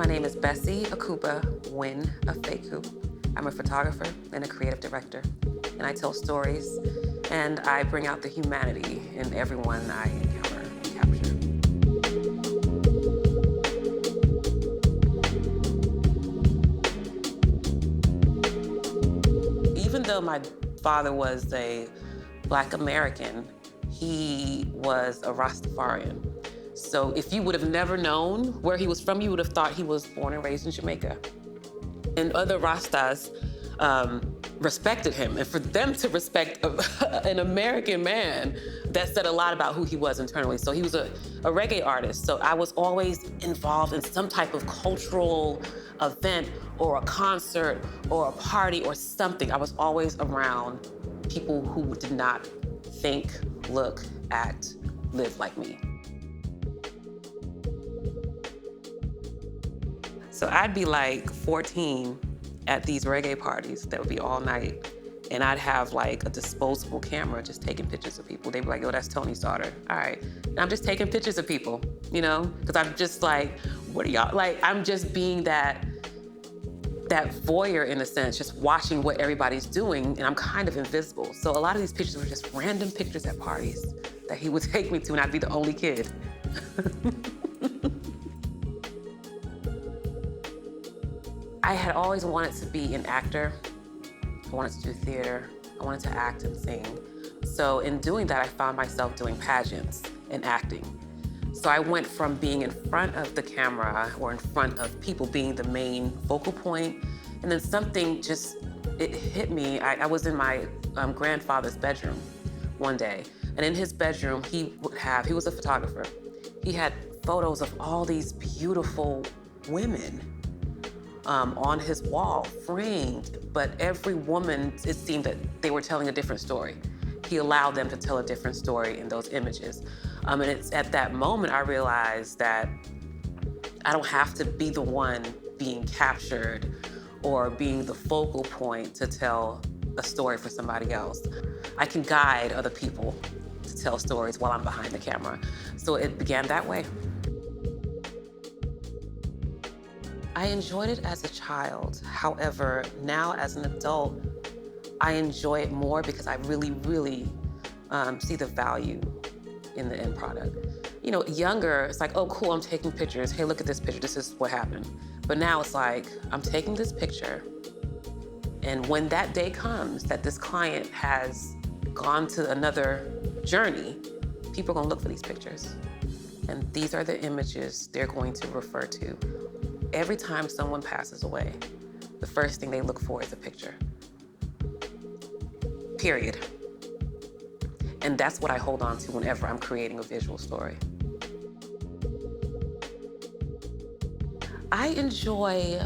My name is Bessie Akuba Wfjrfilms. I'm a photographer and a creative director, and I tell stories, and I bring out the humanity in everyone I encounter and capture. Even though my father was a Black American, he was a Rastafarian. So if you would have never known where he was from, you would have thought he was born and raised in Jamaica. And other Rastas respected him. And for them to respect an American man, that said a lot about who he was internally. So he was a reggae artist. So I was always involved in some type of cultural event or a concert or a party or something. I was always around people who did not think, look, act, live like me. So I'd be like 14 at these reggae parties that would be all night. And I'd have like a disposable camera just taking pictures of people. They'd be like, yo, that's Tony's daughter. All right. And I'm just taking pictures of people, you know? Because I'm just like, what are y'all, like, I'm just being that voyeur in a sense, just watching what everybody's doing, and I'm kind of invisible. So a lot of these pictures were just random pictures at parties that he would take me to, and I'd be the only kid. I had always wanted to be an actor. I wanted to do theater. I wanted to act and sing. So in doing that, I found myself doing pageants and acting. So I went from being in front of the camera or in front of people being the main focal point, and then something just, it hit me. I was in my grandfather's bedroom one day, and in his bedroom, he was a photographer. He had photos of all these beautiful women on his wall, framed, but every woman, it seemed that they were telling a different story. He allowed them to tell a different story in those images. And it's at that moment I realized that I don't have to be the one being captured or being the focal point to tell a story for somebody else. I can guide other people to tell stories while I'm behind the camera. So it began that way. I enjoyed it as a child. However, now as an adult, I enjoy it more because I really, really see the value in the end product. You know, younger, it's like, oh, cool, I'm taking pictures. Hey, look at this picture, this is what happened. But now it's like, I'm taking this picture, and when that day comes that this client has gone to another journey, people are gonna look for these pictures. And these are the images they're going to refer to. Every time someone passes away, the first thing they look for is a picture. Period. And that's what I hold on to whenever I'm creating a visual story. I enjoy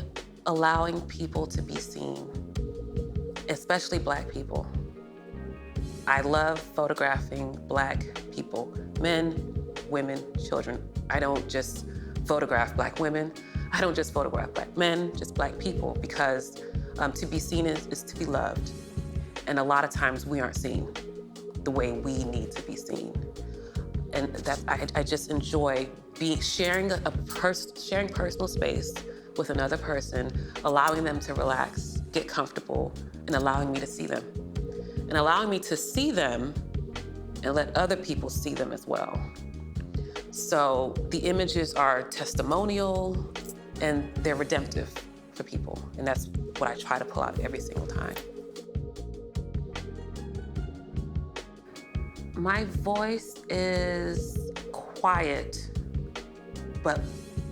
allowing people to be seen, especially Black people. I love photographing Black people, men, women, children. I don't just photograph Black women. I don't just photograph Black men, just Black people, because to be seen is to be loved. And a lot of times we aren't seen the way we need to be seen. And that I just enjoy sharing personal space with another person, allowing them to relax, get comfortable, and allowing me to see them. And allowing me to see them and let other people see them as well. So the images are testimonial and they're redemptive for people. And that's what I try to pull out every single time. My voice is quiet, but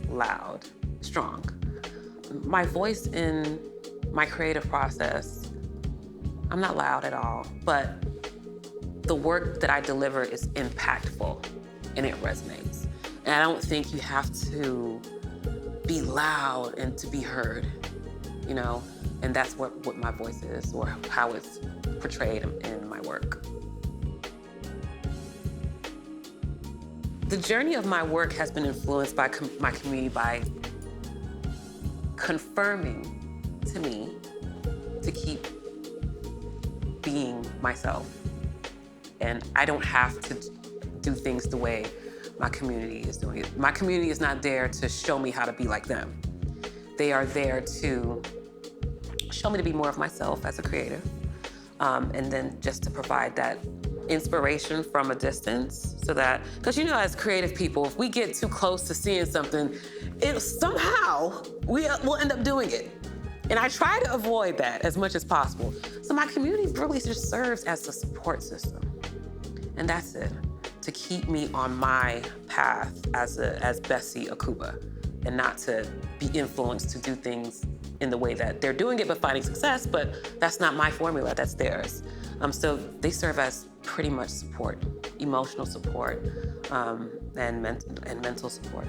loud, strong. My voice in my creative process, I'm not loud at all, but the work that I deliver is impactful and it resonates. And I don't think you have to be loud and to be heard, you know? And that's what my voice is, or how it's portrayed in my work. The journey of my work has been influenced by my community by confirming to me to keep being myself. And I don't have to do things the way my community is doing it. My community is not there to show me how to be like them. They are there to show me to be more of myself as a creative, and then just to provide that inspiration from a distance, so that, because as creative people, if we get too close to seeing something, somehow we'll end up doing it. And I try to avoid that as much as possible. So my community really just serves as a support system. And that's it, to keep me on my path as Bessie Akuba, and not to be influenced to do things in the way that they're doing it but finding success, but that's not my formula, that's theirs. So they serve as pretty much support, emotional support, and mental support.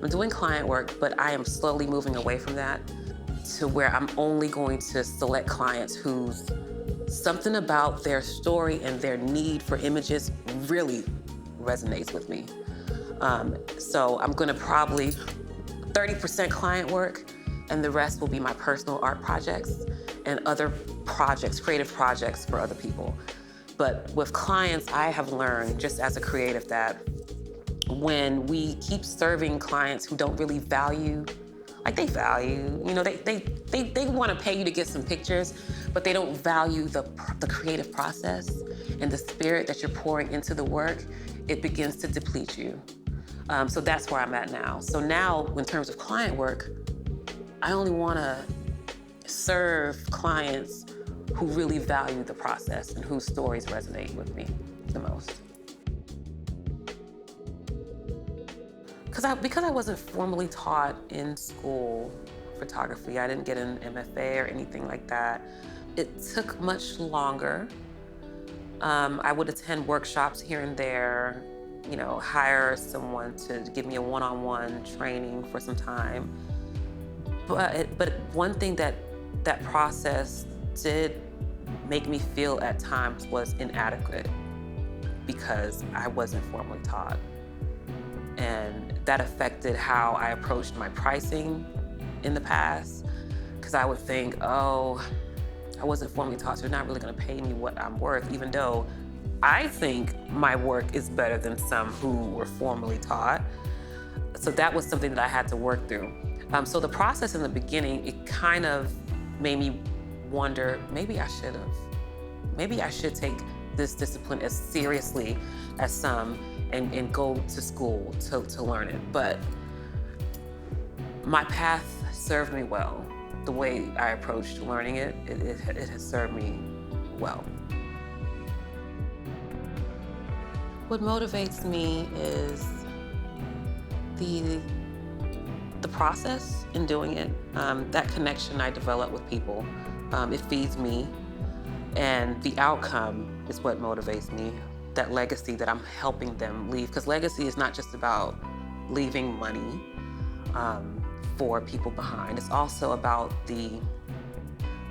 I'm doing client work, but I am slowly moving away from that to where I'm only going to select clients whose something about their story and their need for images really resonates with me. So I'm gonna probably 30% client work, and the rest will be my personal art projects and other projects, creative projects for other people. But with clients, I have learned just as a creative that when we keep serving clients who don't really value, they want to pay you to get some pictures, but they don't value the creative process and the spirit that you're pouring into the work, it begins to deplete you. So that's where I'm at now. So now, in terms of client work, I only want to serve clients who really value the process and whose stories resonate with me the most. Because I wasn't formally taught in school photography, I didn't get an MFA or anything like that, it took much longer. I would attend workshops here and there, hire someone to give me a one-on-one training for some time. But one thing that process did make me feel at times was inadequate, because I wasn't formally taught. And that affected how I approached my pricing in the past, because I would think, oh, I wasn't formally taught, so they're not really gonna pay me what I'm worth, even though I think my work is better than some who were formally taught. So that was something that I had to work through. So the process in the beginning, it kind of made me wonder, maybe I should take this discipline as seriously as some and go to school to learn it. But my path served me well. The way I approached learning it has served me well. What motivates me is the process in doing it, that connection I develop with people. It feeds me, and the outcome is what motivates me, that legacy that I'm helping them leave. Because legacy is not just about leaving money for people behind. It's also about the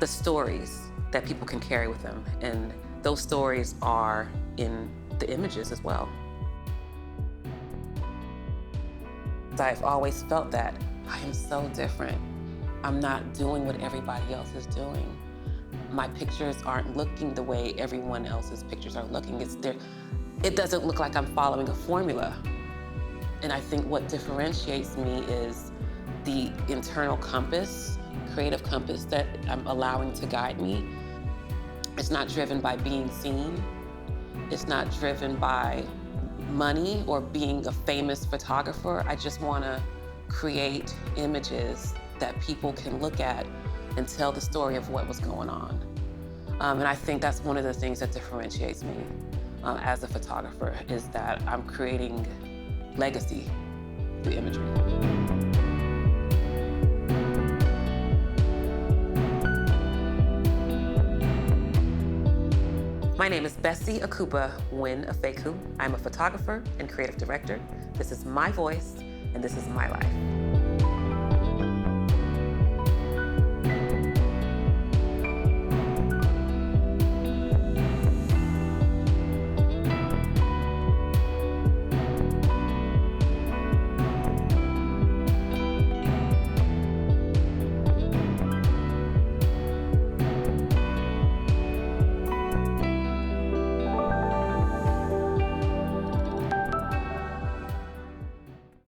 stories that people can carry with them, and those stories are in the images as well. I've always felt that I am so different. I'm not doing what everybody else is doing. My pictures aren't looking the way everyone else's pictures are looking. It doesn't look like I'm following a formula. And I think what differentiates me is the internal compass, creative compass that I'm allowing to guide me. It's not driven by being seen. It's not driven by money or being a famous photographer. I just want to create images that people can look at and tell the story of what was going on. And I think that's one of the things that differentiates me as a photographer, is that I'm creating legacy through imagery. My name is Bessie Akuba Wfjrfilms. I'm a photographer and creative director. This is my voice, and this is my life.